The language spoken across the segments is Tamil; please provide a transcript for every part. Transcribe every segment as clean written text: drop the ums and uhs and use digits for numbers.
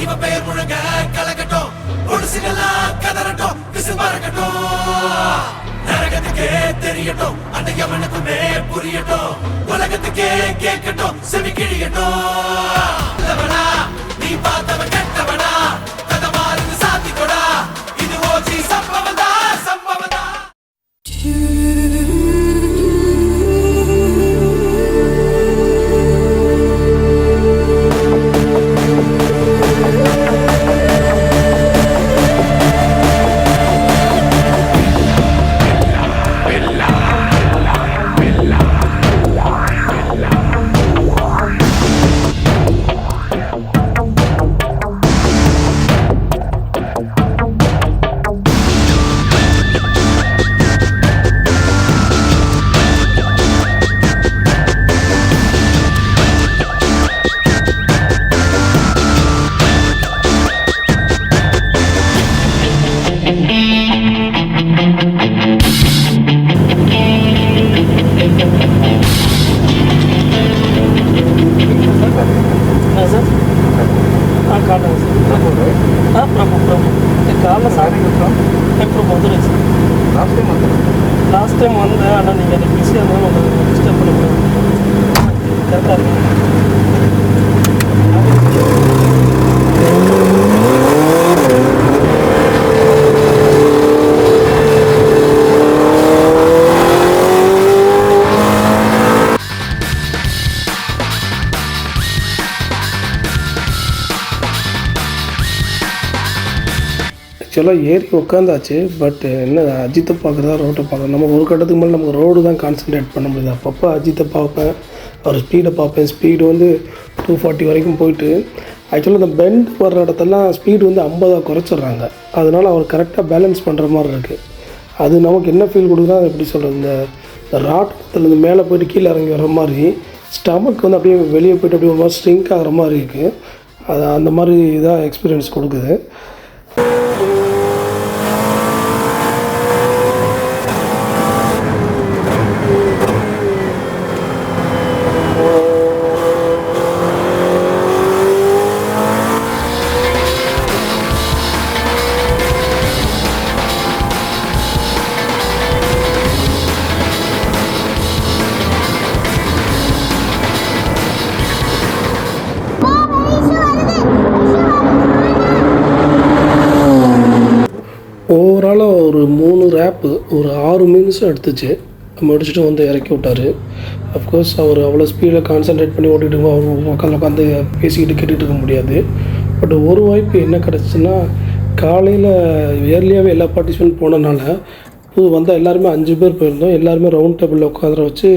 இவ பெயர் முழுங்க கலக்கட்டும், பொடுசுகளாம் கதறட்டும், பிசு பறக்கட்டும், நரகத்துக்கே தெரியட்டும், அந்த எவனுக்குமே புரியட்டும், உலகத்துக்கே கேட்கட்டும், செவி கிழியட்டும். நீ பார்த்தவன் கெட்டவனா, கதை மாறுது சாத்திக்கொடா, இது ஓஜி சம்பவதா சம்பவதா. லாஸ்ட் டைம் வந்தேன், ஆனால் நீங்கள் எனக்கு பிஸியாக இருந்தாலும் உங்களுக்கு டிஸ்டர்ப் பண்ண முடியாது. கரெக்டாக இருக்கு. ஆக்சுவலாக ஏறி உட்காந்தாச்சு. பட் என்ன அஜித்தை பார்க்குறதா ரோட்டை பார்க்குறோம். நம்ம ஒரு கட்டத்துக்கு மேலே நமக்கு ரோடு தான் கான்சன்ட்ரேட் பண்ண முடியுது. அப்பப்போ அஜித்தை பார்ப்பேன், அவர் ஸ்பீடை பார்ப்பேன். ஸ்பீடு வந்து 240 வரைக்கும் போயிட்டு, ஆக்சுவலாக இந்த பெண்ட் வர்ற இடத்தெல்லாம் ஸ்பீடு வந்து 50 குறைச்சிட்றாங்க. அதனால் அவர் கரெக்டாக பேலன்ஸ் பண்ணுற மாதிரி இருக்குது. அது நமக்கு என்ன ஃபீல் கொடுக்குறா, எப்படி சொல்கிறது, இந்த ராட்டத்துலேருந்து மேலே போய்ட்டு கீழே இறங்கி வர மாதிரி ஸ்டமக் வந்து அப்படியே வெளியே போய்ட்டு அப்படியே ஒரு மாதிரி ஸ்ட்ரிங்க் ஆகிற மாதிரி இருக்குது. அது அந்த மாதிரி தான் எக்ஸ்பீரியன்ஸ் கொடுக்குது. ஓவராலாக ஒரு 3 ரேப்பு ஒரு 6 மினிட்ஸும் எடுத்துச்சு. முடிச்சுட்டு வந்து இறக்கி விட்டார். அஃப்கோர்ஸ் அவர் அவ்வளோ ஸ்பீடில் கான்சன்ட்ரேட் பண்ணி ஓட்டிகிட்டு இருக்கோம். அவர் உட்காந்து உட்காந்து பேசிக்கிட்டு கேட்டுகிட்டு இருக்க முடியாது. பட் ஒரு வாய்ப்பு என்ன கிடச்சின்னா, காலையில் இயர்லியாகவே எல்லா பார்ட்டிசிபெண்ட் போனனால வந்தால் எல்லாருமே 5 பேர் போயிருந்தோம். எல்லாருமே ரவுண்ட் டேபிளில் உட்காந்துர வச்சு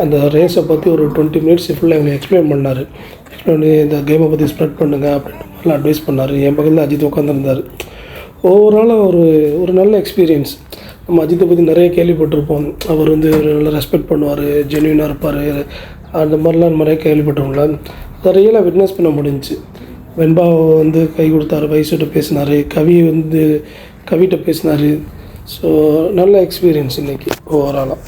அந்த ரேஸை பற்றி ஒரு 20 மினிட்ஸ் ஃபுல்லாக எங்களுக்கு எக்ஸ்பிளைன் பண்ணார். எக்ஸ்பிளைன் பண்ணி இந்த கேமை பற்றி ஸ்ப்ரெட் பண்ணுங்கள் அப்படின்ற மாதிரிலாம் அட்வைஸ் பண்ணார். என் பக்கத்தில் அஜித் உட்காந்துருந்தார். ஓவராலாக ஒரு நல்ல எக்ஸ்பீரியன்ஸ். நம்ம அஜித்தை பற்றி நிறைய கேள்விப்பட்டிருப்போம். அவர் வந்து நல்லா ரெஸ்பெக்ட் பண்ணுவார், ஜென்யூனாக இருப்பார், அந்த மாதிரிலாம் நிறைய கேள்விப்பட்டிருக்கோம்ல. அதை ரியலாக விட்னஸ் பண்ண முடிஞ்சிச்சு. வெண்பா வந்து கை கொடுத்தாரு, வயசுகிட்ட பேசினார், கவிகிட்ட பேசினார். ஸோ நல்ல எக்ஸ்பீரியன்ஸ் இன்றைக்கி ஓவராலாக.